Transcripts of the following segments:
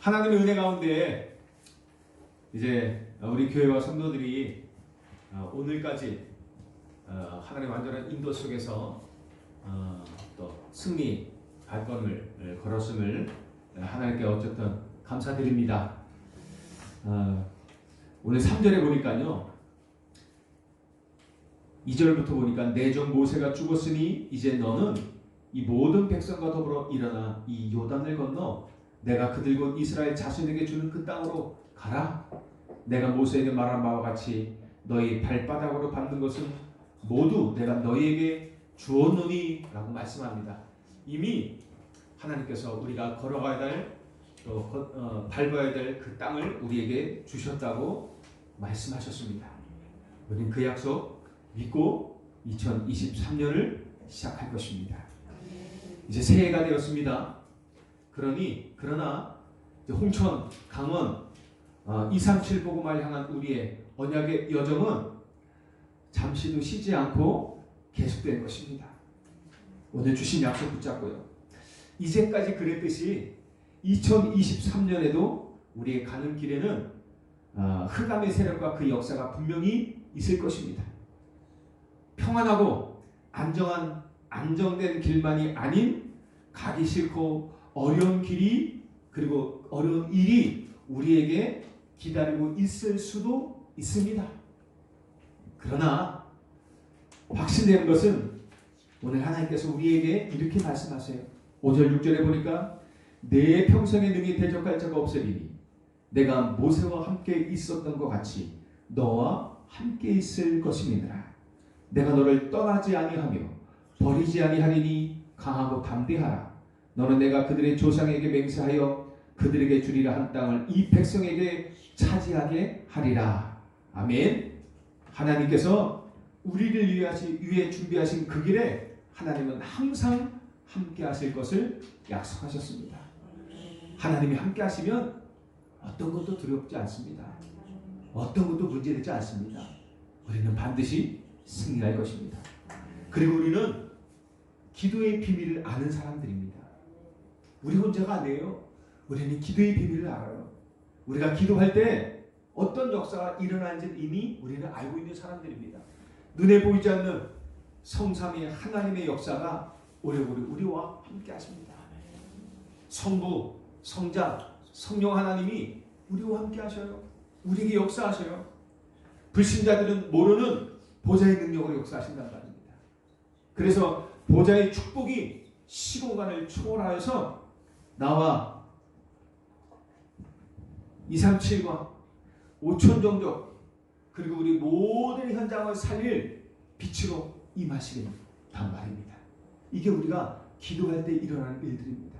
하나님의 은혜 가운데 이제 우리 교회와 성도들이 오늘까지 하나님의 완전한 인도 속에서 또 승리 발걸음을 걸었음을 하나님께 어쨌든 감사드립니다. 오늘 3절에 보니까요, 2절부터 보니까 내 종 모세가 죽었으니 이제 너는 이 모든 백성과 더불어 일어나 이 요단을 건너 내가 그들 곧 이스라엘 자손에게 주는 그 땅으로 가라. 내가 모세에게 말한 바와 같이 너희 발바닥으로 밟는 것은 모두 내가 너희에게 주었노니 라고 말씀합니다. 이미 하나님께서 우리가 걸어가야 될 또 밟아야 될 그 땅을 우리에게 주셨다고 말씀하셨습니다. 우리는 그 약속 믿고 2023년을 시작할 것입니다. 이제 새해가 되었습니다. 그러나 이제 홍천, 강원, 237 복음을 향한 우리의 언약의 여정은 잠시도 쉬지 않고 계속될 것입니다. 오늘 주신 약속 붙잡고요. 이제까지 그랬듯이 2023년에도 우리의 가는 길에는 흑암의 세력과 그 역사가 분명히 있을 것입니다. 평안하고 안정된 길만이 아닌 가기 싫고 어려운 길이 그리고 어려운 일이 우리에게 기다리고 있을 수도 있습니다. 그러나 확신되는 것은 오늘 하나님께서 우리에게 이렇게 말씀하세요. 5절 6절에 보니까 내 평생의 능히 대적할 자가 없으리니 내가 모세와 함께 있었던 것 같이 너와 함께 있을 것임이니라. 내가 너를 떠나지 아니하며 버리지 아니하리니 강하고 담대하라. 너는 내가 그들의 조상에게 맹세하여 그들에게 주리라 한 땅을 이 백성에게 차지하게 하리라. 아멘. 하나님께서 우리를 위해 준비하신 그 길에 하나님은 항상 함께 하실 것을 약속하셨습니다. 하나님이 함께 하시면 어떤 것도 두렵지 않습니다. 어떤 것도 문제되지 않습니다. 우리는 반드시 승리할 것입니다. 그리고 우리는 기도의 비밀을 아는 사람들입니다. 우리 혼자가 아니에요. 우리는 기도의 비밀을 알아요. 우리가 기도할 때 어떤 역사가 일어나는지 이미 우리는 알고 있는 사람들입니다. 눈에 보이지 않는 성삼위 하나님의 역사가 오래오래 우리와 함께 하십니다. 성부, 성자, 성령 하나님이 우리와 함께 하셔요. 우리에게 역사하셔요. 불신자들은 모르는 보좌의 능력으로 역사하신다는 말입니다. 그래서 보좌의 축복이 시공간을 초월하여서 나와 237과 5천 종족 그리고 우리 모든 현장을 살릴 빛으로 임하시겠단 말입니다. 이게 우리가 기도할 때 일어나는 일들입니다.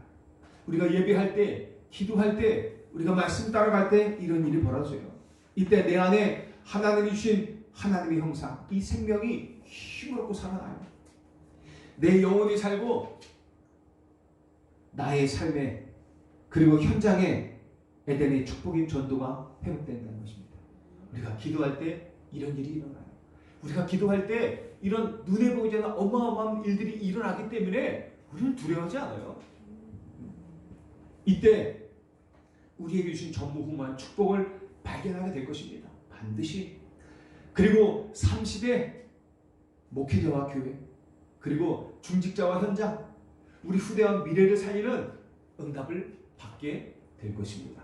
우리가 예배할 때, 기도할 때, 우리가 말씀 따라갈 때 이런 일이 벌어져요. 이때 내 안에 하나님이 주신 하나님의 형상, 이 생명이 힘을 얻고 살아나요. 내 영혼이 살고 나의 삶에 그리고 현장에 에덴의 축복의 전도가 회복된다는 것입니다. 우리가 기도할 때 이런 일이 일어나요. 우리가 기도할 때 이런 눈에 보이지 않는 어마어마한 일들이 일어나기 때문에 우리는 두려워하지 않아요. 이때 우리에게 주신 전무후무한 축복을 발견하게 될 것입니다. 반드시. 그리고 30의 목회자와 교회 그리고 중직자와 현장 우리 후대와 미래를 살리는 응답을 받게 될 것입니다.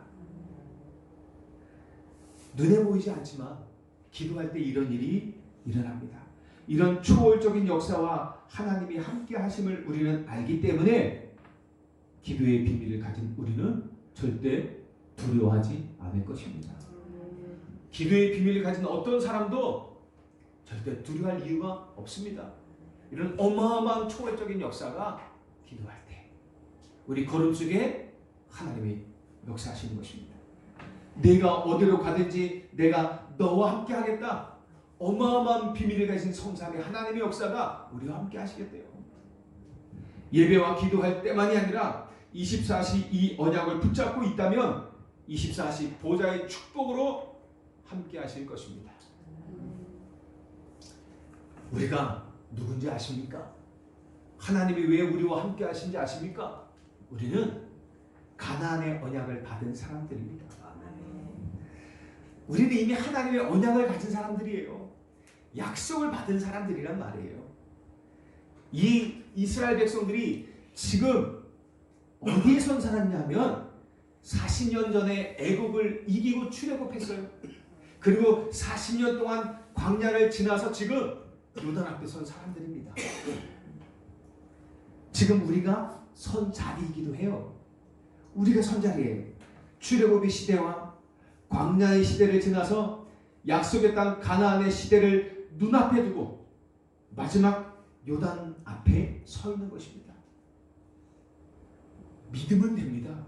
눈에 보이지 않지만 기도할 때 이런 일이 일어납니다. 이런 초월적인 역사와 하나님이 함께 하심을 우리는 알기 때문에 기도의 비밀을 가진 우리는 절대 두려워하지 않을 것입니다. 기도의 비밀을 가진 어떤 사람도 절대 두려워할 이유가 없습니다. 이런 어마어마한 초월적인 역사가 기도할 때 우리 걸음 속에 하나님이 역사하시는 것입니다. 내가 어디로 가든지 내가 너와 함께 하겠다. 어마어마한 비밀을 가진 성삼의 하나님의 역사가 우리와 함께 하시겠대요. 예배와 기도할 때만이 아니라 24시 이 언약을 붙잡고 있다면 24시 보좌의 축복으로 함께 하실 것입니다. 우리가 누군지 아십니까? 하나님이 왜 우리와 함께 하신지 아십니까? 우리는 가나안의 언약을 받은 사람들입니다. 우리는 이미 하나님의 언약을 가진 사람들이에요. 약속을 받은 사람들이란 말이에요. 이 이스라엘 백성들이 지금 어디에 선 살았냐면 40년 전에 애국을 이기고 출애굽했어요. 그리고 40년 동안 광야를 지나서 지금 요단 앞에 선 사람들입니다. 지금 우리가 선 자리이기도 해요. 우리가 선 자리예요. 출애굽의 시대와 광야의 시대를 지나서 약속의 땅 가나안의 시대를 눈앞에 두고 마지막 요단 앞에 서 있는 것입니다. 믿으면 됩니다.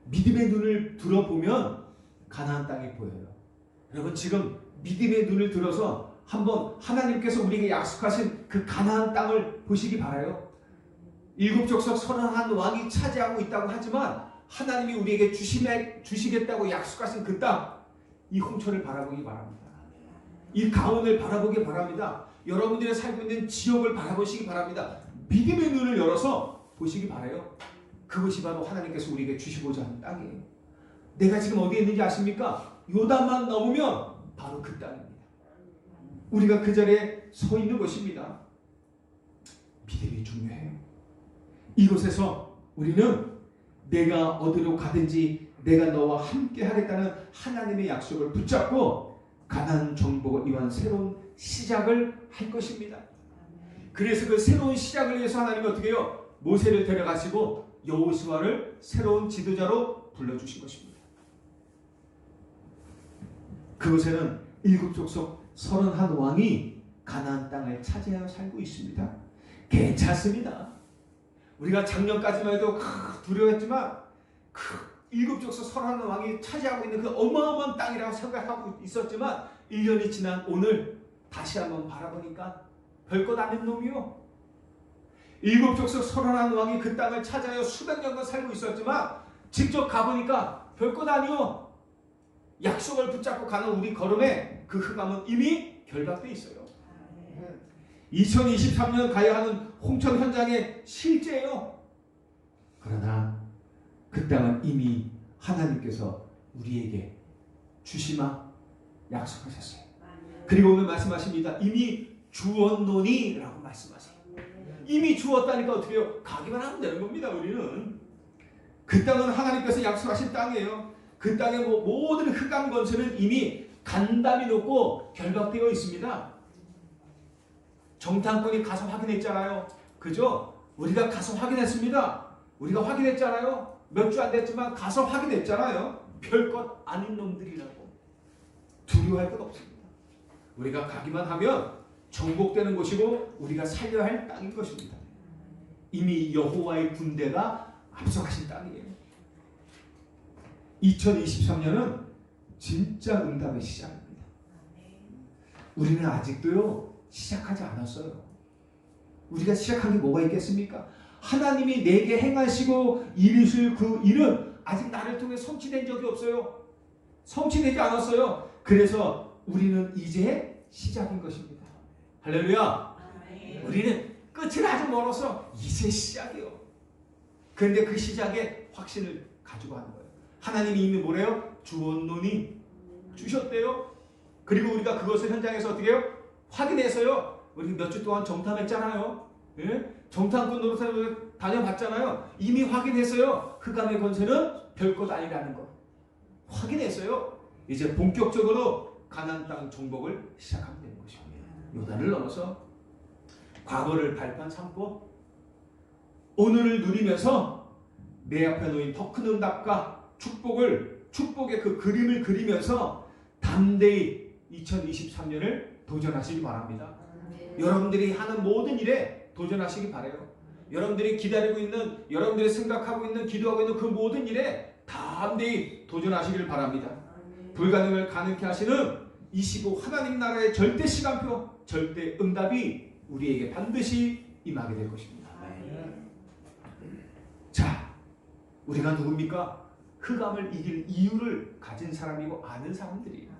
믿음의 눈을 들어보면 가나안 땅이 보여요. 여러분 지금 믿음의 눈을 들어서 한번 하나님께서 우리에게 약속하신 그 가나안 땅을 보시기 바라요. 일곱 족속 31왕이 차지하고 있다고 하지만 하나님이 우리에게 주시겠다고 약속하신 그 땅, 이 홍천을 바라보기 바랍니다. 이 강원을 바라보기 바랍니다. 여러분들이 살고 있는 지역을 바라보시기 바랍니다. 믿음의 눈을 열어서 보시기 바라요. 그것이 바로 하나님께서 우리에게 주시고자 하는 땅이에요. 내가 지금 어디에 있는지 아십니까? 요단만 넘으면 바로 그 땅입니다. 우리가 그 자리에 서 있는 것입니다. 믿음이 중요해요. 이곳에서 우리는 내가 어디로 가든지 내가 너와 함께 하겠다는 하나님의 약속을 붙잡고 가나안 정복을 위한 새로운 시작을 할 것입니다. 그래서 그 새로운 시작을 위해서 하나님이 어떻게 해요? 모세를 데려가시고 여호수아를 새로운 지도자로 불러주신 것입니다. 그곳에는 일곱 족속 31왕이 가나안 땅을 차지하여 살고 있습니다. 괜찮습니다. 우리가 작년까지만 해도 두려웠지만 일곱 족속 31왕이 차지하고 있는 그 어마어마한 땅이라고 생각하고 있었지만 1년이 지난 오늘 다시 한번 바라보니까 별것 아닌 놈이요. 일곱 족속 31왕이 그 땅을 차지하여 수백 년간 살고 있었지만 직접 가보니까 별것 아니요. 약속을 붙잡고 가는 우리 걸음에 그 흑암은 이미 결박되어 있어요. 2023년 가야 하는 홍천 현장의 실제예요. 그러나 그 땅은 이미 하나님께서 우리에게 주시마 약속하셨어요. 그리고 오늘 말씀하십니다. 이미 주었노니 라고 말씀하세요. 이미 주었다니까 어떻게 해요? 가기만 하면 되는 겁니다. 우리는 그 땅은 하나님께서 약속하신 땅이에요. 그 땅의 모든 흑암 권세는 이미 간담이 놓고 결박되어 있습니다. 정탐꾼이 가서 확인했잖아요. 그죠? 우리가 가서 확인했습니다. 우리가 확인했잖아요. 몇 주 안 됐지만 가서 확인했잖아요. 별것 아닌 놈들이라고. 두려워할 것 없습니다. 우리가 가기만 하면 정복되는 곳이고 우리가 살려야 할 땅인 것입니다. 이미 여호와의 군대가 앞서가신 땅이에요. 2023년은 진짜 응답의 시작입니다. 우리는 아직도요 시작하지 않았어요. 우리가 시작한 게 뭐가 있겠습니까? 하나님이 내게 행하시고 이루실 그 일은 아직 나를 통해 성취된 적이 없어요. 성취되지 않았어요. 그래서 우리는 이제 시작인 것입니다. 할렐루야. 우리는 끝은 아직 멀어서 이제 시작이에요. 그런데 그 시작에 확신을 가지고 하는 거예요. 하나님이 이미 뭐래요? 주었노니 주셨대요. 그리고 우리가 그것을 현장에서 어떻게 해요? 확인해서요. 우리 몇 주 동안 정탐했잖아요. 예? 정탐꾼 노릇을 다녀봤잖아요. 이미 확인했어요. 흑암의 권세는 별것 아니라는 거. 확인했어요. 이제 본격적으로 가나안 땅 정복을 시작하면 되는 것입니다. 요단을 넘어서 과거를 발판 삼고 오늘을 누리면서 내 앞에 놓인 더 큰 응답과 축복의 그 그림을 그리면서 담대히 2023년을 도전하시기 바랍니다. 여러분들이 하는 모든 일에 도전하시기 바라요. 여러분들이 기다리고 있는, 여러분들이 생각하고 있는, 기도하고 있는 그 모든 일에 담대히 도전하시길 바랍니다. 불가능을 가능케 하시는 25 하나님 나라의 절대 시간표, 절대 응답이 우리에게 반드시 임하게 될 것입니다. 자, 우리가 누굽니까? 흑암을 이길 이유를 가진 사람이고 아는 사람들이에요.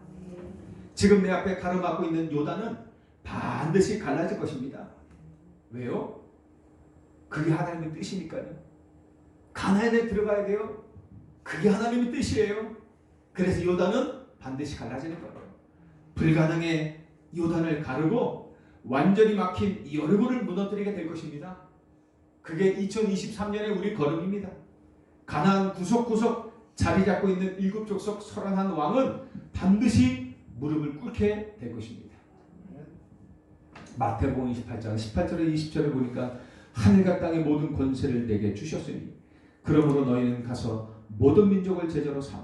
지금 내 앞에 가로막고 있는 요단은 반드시 갈라질 것입니다. 왜요? 그게 하나님의 뜻이니까요. 가나안에 들어가야 돼요. 그게 하나님의 뜻이에요. 그래서 요단은 반드시 갈라지는 거예요. 불가능해 요단을 가르고 완전히 막힌 여리고를 무너뜨리게 될 것입니다. 그게 2023년의 우리 걸음입니다. 가나안 구석구석 자리 잡고 있는 7족속 31왕은 반드시 무릎을 꿇게 될 것입니다. 마태복음 28장 18절에 20절에 보니까 하늘과 땅의 모든 권세를 내게 주셨으니 그러므로 너희는 가서 모든 민족을 제자로 삼아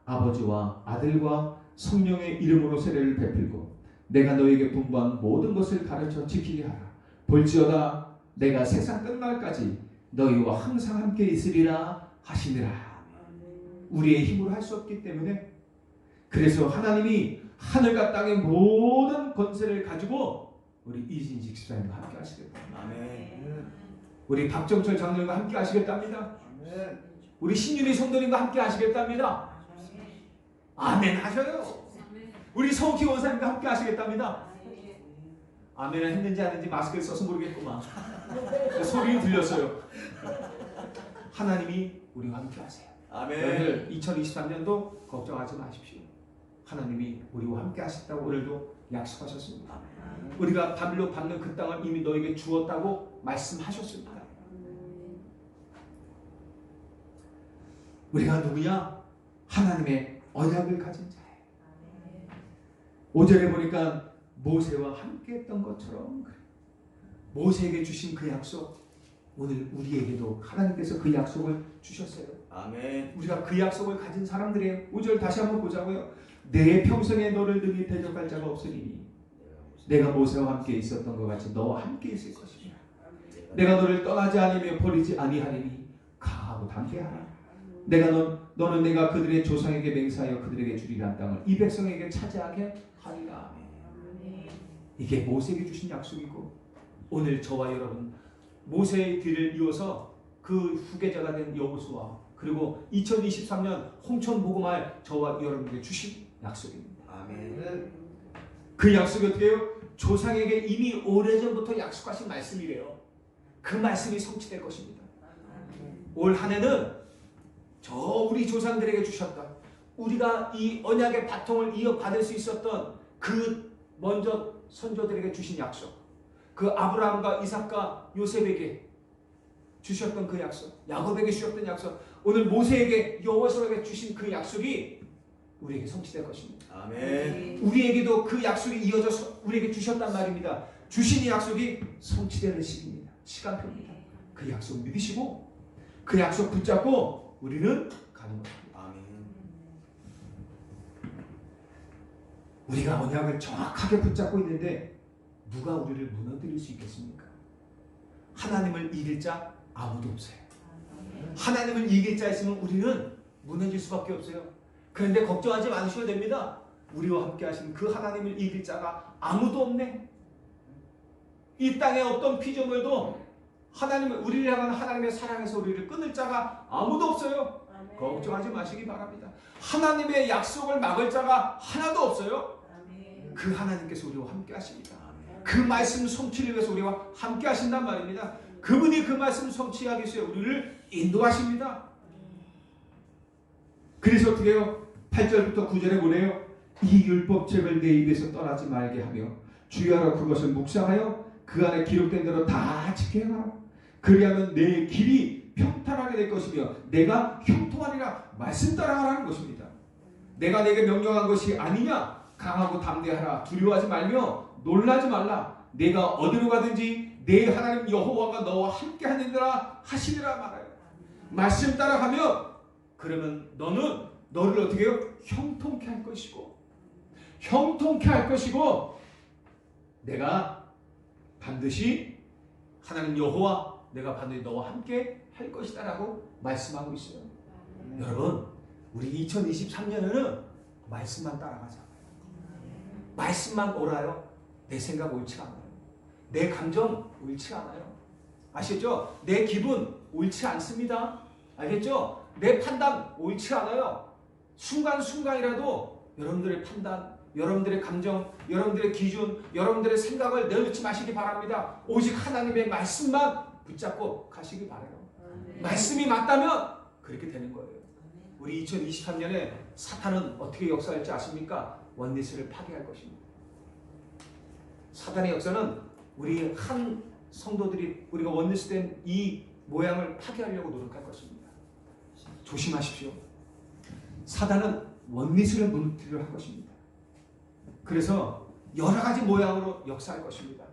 아버지와 아들과 성령의 이름으로 세례를 베풀고 내가 너에게 분부한 모든 것을 가르쳐 지키게 하라. 볼지어다 내가 세상 끝날까지 너희와 항상 함께 있으리라 하시니라. 우리의 힘으로 할 수 없기 때문에 그래서 하나님이 하늘과 땅의 모든 권세를 가지고 우리 이진식 집사님과 함께 하시겠답니다. 아멘. 우리 박정철 장로님과 함께 하시겠답니다. 우리 신윤희 성도님과 함께 하시겠답니다. 아멘 하셔요. 우리 서욱희 원사님과 함께 하시겠답니다. 아멘을 했는지 안 했는지 마스크를 써서 모르겠구만. 소리는 들렸어요. 하나님이 우리와 함께 하세요. 아멘. 여러분들 2023년도 걱정하지 마십시오. 하나님이 우리와 함께 하셨다고 오늘도 약속하셨습니다. 우리가 바빌론 받는 그 땅을 이미 너에게 주었다고 말씀하셨습니다. 우리가 누구냐? 하나님의 언약을 가진 자예요. 5절에 보니까 모세와 함께 했던 것처럼 모세에게 주신 그 약속 오늘 우리에게도 하나님께서 그 약속을 주셨어요. 아멘. 우리가 그 약속을 가진 사람들이에요. 5절 다시 한번 보자고요. 내 평생에 너를 능히 대적할 자가 없으리니 내가 모세와 함께 있었던 것 같이 너와 함께 있을 것이라. 내가 너를 떠나지 아니며 버리지 아니하리니 강하고 담대하라. 너는 내가 그들의 조상에게 맹세하여 그들에게 주리란 땅을 이 백성에게 차지하게 하리라. 이게 모세에게 주신 약속이고 오늘 저와 여러분 모세의 뒤를 이어서 그 후계자가 된 여호수아 그리고 2023년 홍천 복음할 저와 여러분에게 주신 약속입니다. 아멘. 그 약속이 어떻게 해요? 조상에게 이미 오래전부터 약속하신 말씀이래요. 그 말씀이 성취될 것입니다. 올 한 해는 저 우리 조상들에게 주셨다. 우리가 이 언약의 바통을 이어받을 수 있었던 그 먼저 선조들에게 주신 약속, 그 아브라함과 이삭과 요셉에게 주셨던 그 약속, 야곱에게 주셨던 약속, 오늘 모세에게 여호수아에게 주신 그 약속이 우리에게 성취될 것입니다. 아멘. 우리에게도 그 약속이 이어져서 우리에게 주셨단 말입니다. 주신 이 약속이 성취되는 시기입니다. 시간표입니다. 그 약속 믿으시고 그 약속 붙잡고 우리는 가는 겁니다. 아멘. 우리가 언약을 정확하게 붙잡고 있는데 누가 우리를 무너뜨릴 수 있겠습니까? 하나님을 이길 자 아무도 없어요. 하나님을 이길 자 있으면 우리는 무너질 수밖에 없어요. 그런데 걱정하지 마셔도 됩니다. 우리와 함께 하신 그 하나님을 이길 자가 아무도 없네. 이 땅에 어떤 피조물도 하나님을 우리를 향한 하나님의 사랑에서 우리를 끊을 자가 아무도 없어요. 아멘. 걱정하지 마시기 바랍니다. 하나님의 약속을 막을 자가 하나도 없어요. 아멘. 그 하나님께서 우리와 함께 하십니다. 아멘. 그 말씀 성취를 위해서 우리와 함께 하신단 말입니다. 그분이 그 말씀 성취하기 위해서 우리를 인도하십니다. 그래서 어떻게 해요? 8절부터 9절에 보내요. 이 율법책을 내 입에서 떠나지 말게 하며 주의하라 그것을 묵상하여 그 안에 기록된 대로 다 지켜야 하라. 그리하면 내 길이 평탄하게 될 것이며 내가 형통하리라. 말씀 따라가라는 것입니다. 내가 내게 명령한 것이 아니냐? 강하고 담대하라. 두려워하지 말며 놀라지 말라. 내가 어디로 가든지 내 하나님 여호와가 너와 함께 하느니라 하시니라 말아요. 말씀 따라가면 그러면 너를 어떻게 해요? 형통케 할 것이고 형통케 할 것이고 내가 반드시 하나님 여호와 내가 반드시 너와 함께 할 것이다 라고 말씀하고 있어요. 여러분 우리 2023년에는 말씀만 따라가자. 말씀만 옳아요. 내 생각 옳지 않아요. 내 감정 옳지 않아요. 아시죠? 내 기분 옳지 않습니다. 알겠죠? 내 판단 옳지 않아요. 순간순간이라도 여러분들의 판단, 여러분들의 감정, 여러분들의 기준, 여러분들의 생각을 내놓지 마시기 바랍니다. 오직 하나님의 말씀만 붙잡고 가시기 바라요. 말씀이 맞다면 그렇게 되는 거예요. 우리 2023년에 사탄은 어떻게 역사할지 아십니까? 원리스를 파괴할 것입니다. 사탄의 역사는 우리 한 성도들이 우리가 원리스 된 이 모양을 파괴하려고 노력할 것입니다. 조심하십시오. 사탄은 원리스를 무너뜨리려 할 것입니다. 그래서 여러 가지 모양으로 역사할 것입니다.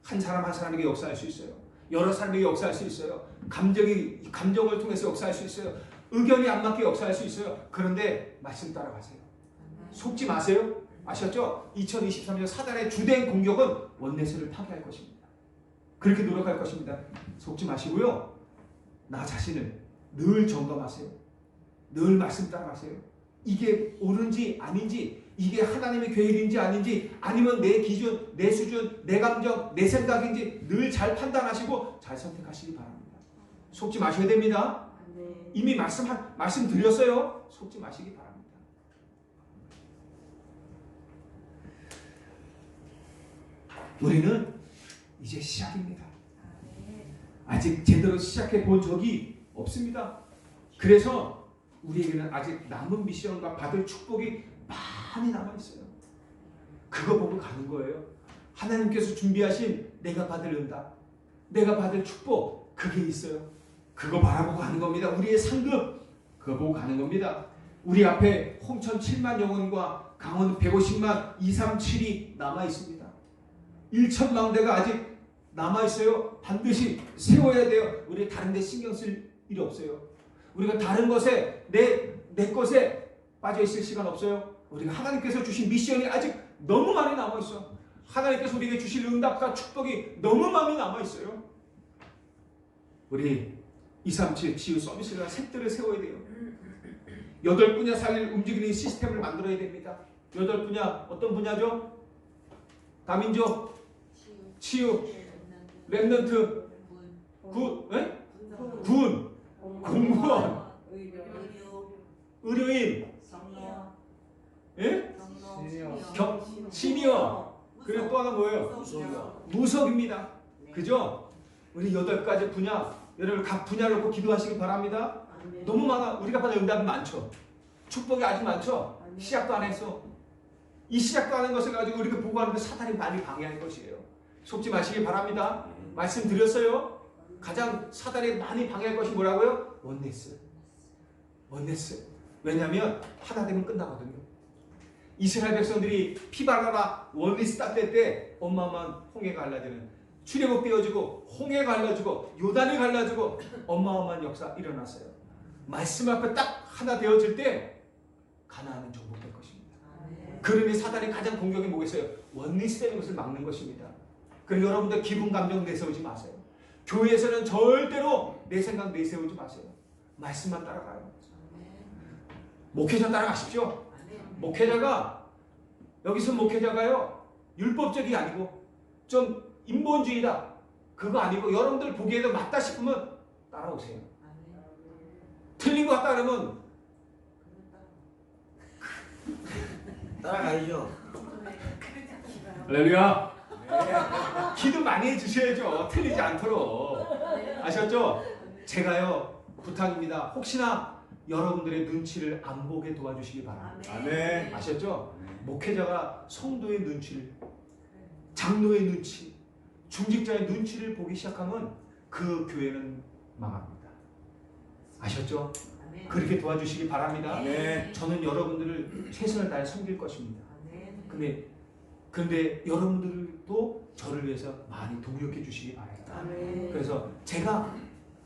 한 사람 한 사람에게 역사할 수 있어요. 여러 사람에게 역사할 수 있어요. 감정을 통해서 역사할 수 있어요. 의견이 안 맞게 역사할 수 있어요. 그런데 말씀 따라가세요. 속지 마세요. 아셨죠? 2023년 사단의 주된 공격은 원내스를 파괴할 것입니다. 그렇게 노력할 것입니다. 속지 마시고요. 나 자신을 늘 점검하세요. 늘 말씀 따라가세요. 이게 옳은지 아닌지, 이게 하나님의 계획인지 아닌지, 아니면 내 기준, 내 수준, 내 감정, 내 생각인지 늘 잘 판단하시고 잘 선택하시기 바랍니다. 속지 마셔야 됩니다. 이미 말씀 드렸어요. 속지 마시기 바랍니다. 우리는 이제 시작입니다. 아직 제대로 시작해 본 적이 없습니다. 그래서 우리에게는 아직 남은 미션과 받을 축복이 많이 남아 있어요. 그거 보고 가는 거예요. 하나님께서 준비하신 내가 받을 응답, 내가 받을 축복, 그게 있어요. 그거 바라보고 가는 겁니다. 우리의 상급, 그거 보고 가는 겁니다. 우리 앞에 홍천 7만 영혼과 강원 150만 237이 남아 있습니다. 1천망대가 아직 남아 있어요. 반드시 세워야 돼요. 우리 다른 데 신경 쓸 일이 없어요. 우리가 다른 것에 내 것에 빠져 있을 시간 없어요. 우리가 하나님께서 주신 미션이 아직 너무 많이 남아 있어. 하나님께서 우리에게 주실 응답과 축복이 너무 많이 남아 있어요. 우리 237 치유 서비스가 셋들을 세워야 돼요. 8분야 살릴 움직이는 시스템을 만들어야 됩니다. 8분야 어떤 분야죠? 다민족, 치유, 랩넌트, 군, 공무원, 의료인, 예? 시니어, 그리고 또 하나 뭐예요? 무속입니다. 그죠? 우리 8가지 분야, 여러분 각 분야를 놓고 기도하시기 바랍니다. 너무 많아. 우리가 받은 응답이 많죠. 축복이 아주 많죠. 시작도 안 했어. 이 시작도 안 한 것을 가지고 우리가 보고하는데 사탄이 많이 방해할 것이에요. 속지 마시기 바랍니다. 말씀드렸어요. 가장 사단이 많이 방해할 것이 뭐라고요? 원네스. 왜냐하면 하나 되면 끝나거든요. 이스라엘 백성들이 피바라나 원리스 땄을 때 어마어마한 홍해가 갈라지는, 출애굽 띄워지고 홍해가 갈라지고 요단이 갈라지고 어마어마한 역사 일어났어요. 말씀 앞에 딱 하나 되어질 때 가나안은 정복될 것입니다. 그러니 사단이 가장 공격이 뭐겠어요? 원리스 되는 것을 막는 것입니다. 그리고 여러분들 기분 감정 내세우지 마세요. 교회에서는 절대로 내 생각 내세우지 마세요. 말씀만 따라가요. 목회자 따라가십시오. 목회자가 여기서 목회자가요 율법적이 아니고 좀 인본주의다 그거 아니고 여러분들 보기에도 맞다 싶으면 따라오세요. 틀린 것 같다 그러면 따라가야죠. 할렐루야. 기도 많이 해주셔야죠. 틀리지 않도록. 아셨죠? 제가요 부탁입니다. 혹시나 여러분들의 눈치를 안 보게 도와주시기 바랍니다. 아멘. 아셨죠? 목회자가 성도의 눈치를, 장로의 눈치, 중직자의 눈치를 보기 시작하면 그 교회는 망합니다. 아셨죠? 그렇게 도와주시기 바랍니다. 저는 여러분들을 최선을 다해 섬길 것입니다. 근데 여러분들도 저를 위해서 많이 동력해 주시기 바랍니다. 그래서 제가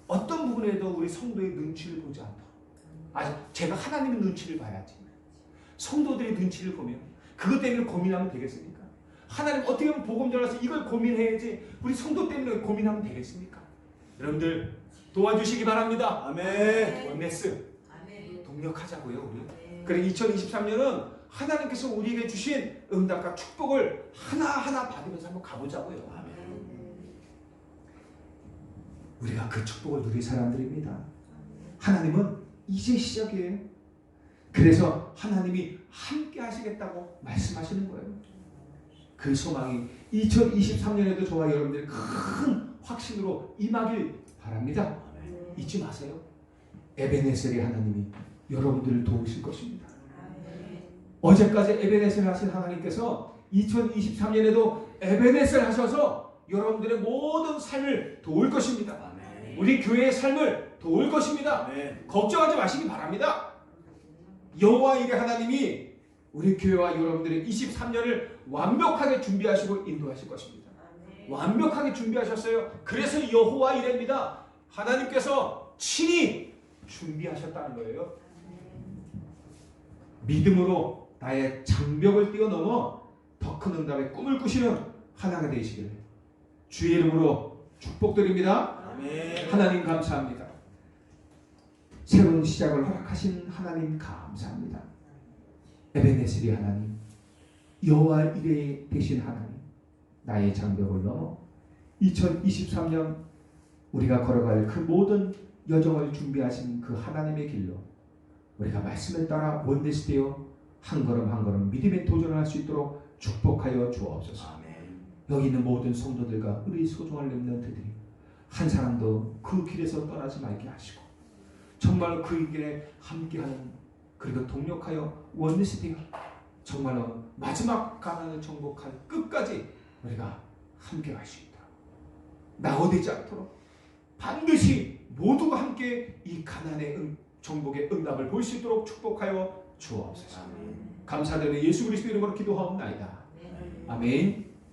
어떤 부분에도 우리 성도의 눈치를 보지 않도록, 제가 하나님의 눈치를 봐야지. 성도들의 눈치를 보면 그것 때문에 고민하면 되겠습니까? 하나님 어떻게 보면 복음 전해서 이걸 고민해야지 우리 성도 때문에 고민하면 되겠습니까? 여러분들 도와주시기 바랍니다. 아멘. 원네스 동력하자고요. 우리. 그래 2023년은 하나님께서 우리에게 주신 응답과 축복을 하나하나 받으면서 한번 가보자고요. 우리가 그 축복을 누릴 사람들입니다. 하나님은 이제 시작이에요. 그래서 하나님이 함께 하시겠다고 말씀하시는 거예요. 그 소망이 2023년에도 저와 여러분들의 큰 확신으로 임하길 바랍니다. 잊지 마세요. 에베네셀의 하나님이 여러분들을 도우실 것입니다. 어제까지 에베네셀 하신 하나님께서 2023년에도 에베네셀 하셔서 여러분들의 모든 삶을 도울 것입니다. 아멘. 우리 교회의 삶을 도울 것입니다. 아멘. 걱정하지 마시기 바랍니다. 여호와 일의 하나님이 우리 교회와 여러분들의 23년을 완벽하게 준비하시고 인도하실 것입니다. 완벽하게 준비하셨어요. 그래서 여호와 일입니다. 하나님께서 친히 준비하셨다는 거예요. 믿음으로 나의 장벽을 뛰어넘어 더 큰 응답의 꿈을 꾸시는 하나가 되시기를 주의 이름으로 축복드립니다. 아멘. 하나님 감사합니다. 새로운 시작을 허락하신 하나님 감사합니다. 에베네셀의 하나님, 여호와 이레 되신 하나님, 나의 장벽을 넘어 2023년 우리가 걸어갈 그 모든 여정을 준비하신 그 하나님의 길로 우리가 말씀을 따라 원내시되어 한 걸음 한 걸음 믿음에 도전할 수 있도록 축복하여 주옵소서. 아멘. 여기 있는 모든 성도들과 우리 소중한 렘넌트들이 한 사람도 그 길에서 떠나지 말게 하시고 정말로 그 길에 함께하는 그리고 동력하여 원내시되어 정말로 마지막 가난을 정복할 끝까지 우리가 함께 할 수 있도록 낙오되지 않도록 반드시 모두가 함께 이 가난의 정복의 응답을 볼 수 있도록 축복하여 주옵소서. 아멘. 감사드리는 예수 그리스도 이름으로 기도하옵나이다. 아멘.